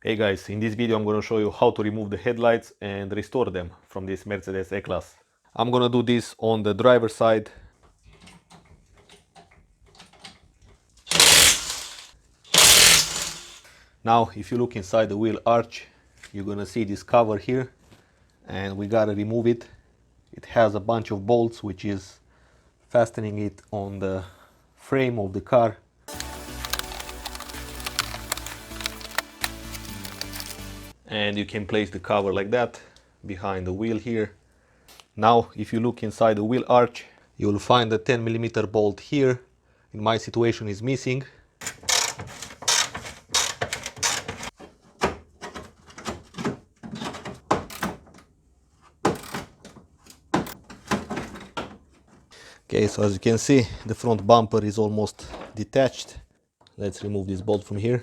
Hey guys, in this video I'm going to show you how to remove the headlights and restore them from this Mercedes E-Class. I'm going to do this on the driver's side. Now if you look inside the wheel arch, you're going to see this cover here, and we got to remove it. It has a bunch of bolts which is fastening it on the frame of the car. And you can place the cover like that behind the wheel here. Now if you look inside the wheel arch, you will find a 10mm bolt here. In my situation is missing. Okay, so as you can see, the front bumper is almost detached. Let's remove this bolt from here.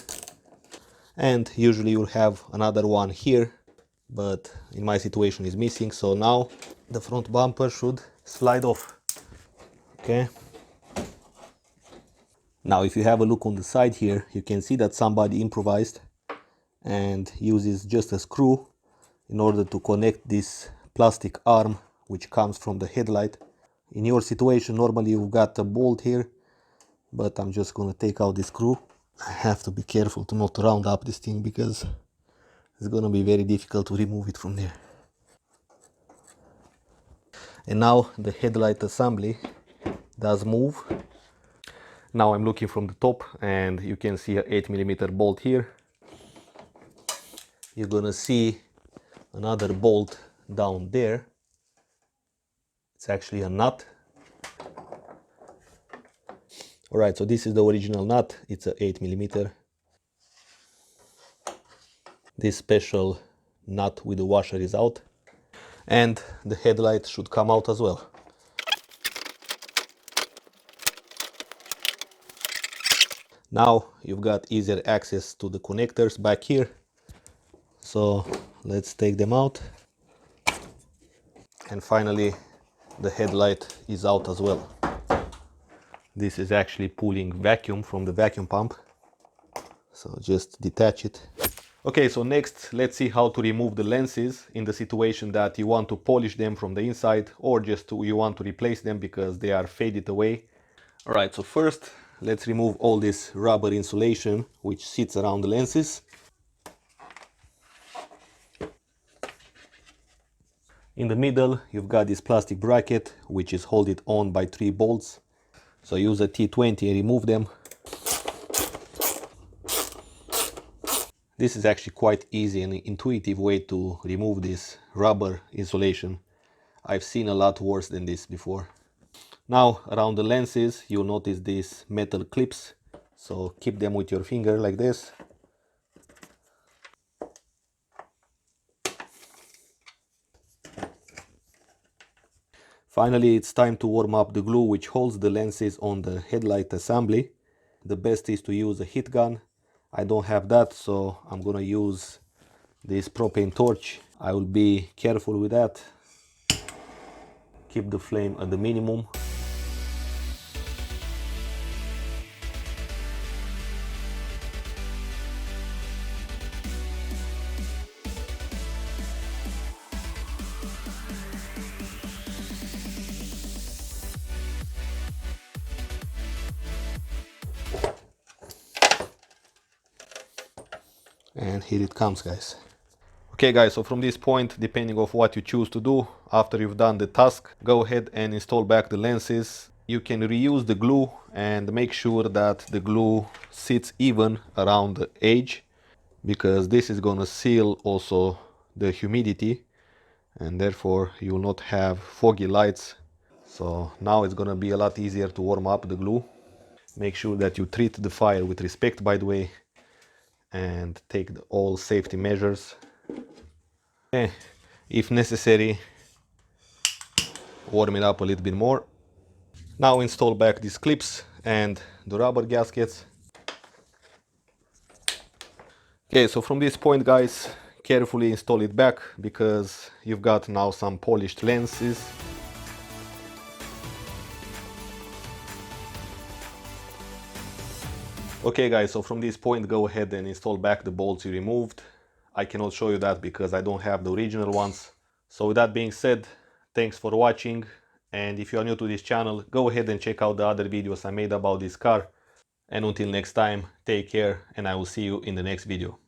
And usually you'll have another one here, but in my situation is missing, so now the front bumper should slide off. Okay. Now if you have a look on the side here, you can see that somebody improvised and uses just a screw in order to connect this plastic arm which comes from the headlight. In your situation normally you've got a bolt here, but I'm just gonna take out this screw. I have to be careful to not round up this thing because it's gonna be very difficult to remove it from there. And now the headlight assembly does move. Now I'm looking from the top and you can see a 8mm bolt here. You're gonna see another bolt down there. It's actually a nut. Alright, so this is the original nut. It's a 8mm. This special nut with the washer is out. And the headlight should come out as well. Now you've got easier access to the connectors back here. So let's take them out. And finally the headlight is out as well. This is actually pulling vacuum from the vacuum pump. So just detach it. Okay, so next let's see how to remove the lenses in the situation that you want to polish them from the inside, or just you want to replace them because they are faded away. Alright, so first let's remove all this rubber insulation which sits around the lenses. In the middle you've got this plastic bracket which is held on by 3 bolts. So use a T20 and remove them. This is actually quite easy and intuitive way to remove this rubber insulation. I've seen a lot worse than this before. Now around the lenses you'll notice these metal clips, so keep them with your finger like this. Finally it's time to warm up the glue which holds the lenses on the headlight assembly. The best is to use a heat gun. I don't have that, so I'm gonna use this propane torch. I will be careful with that. Keep the flame at the minimum. And here it comes, guys. Okay guys, so from this point, depending on what you choose to do, after you've done the task, go ahead and install back the lenses. You can reuse the glue and make sure that the glue sits even around the edge, because this is gonna seal also the humidity and therefore you will not have foggy lights. So now it's gonna be a lot easier to warm up the glue. Make sure that you treat the fire with respect, by the way, and take all safety measures. If necessary, warm it up a little bit more. Now install back these clips and the rubber gaskets. Okay, so from this point, guys, carefully install it back because you've got now some polished lenses. Okay guys, so from this point go ahead and install back the bolts you removed. I cannot show you that because I don't have the original ones. So with that being said, thanks for watching, and if you are new to this channel, go ahead and check out the other videos I made about this car. And until next time, take care, and I will see you in the next video.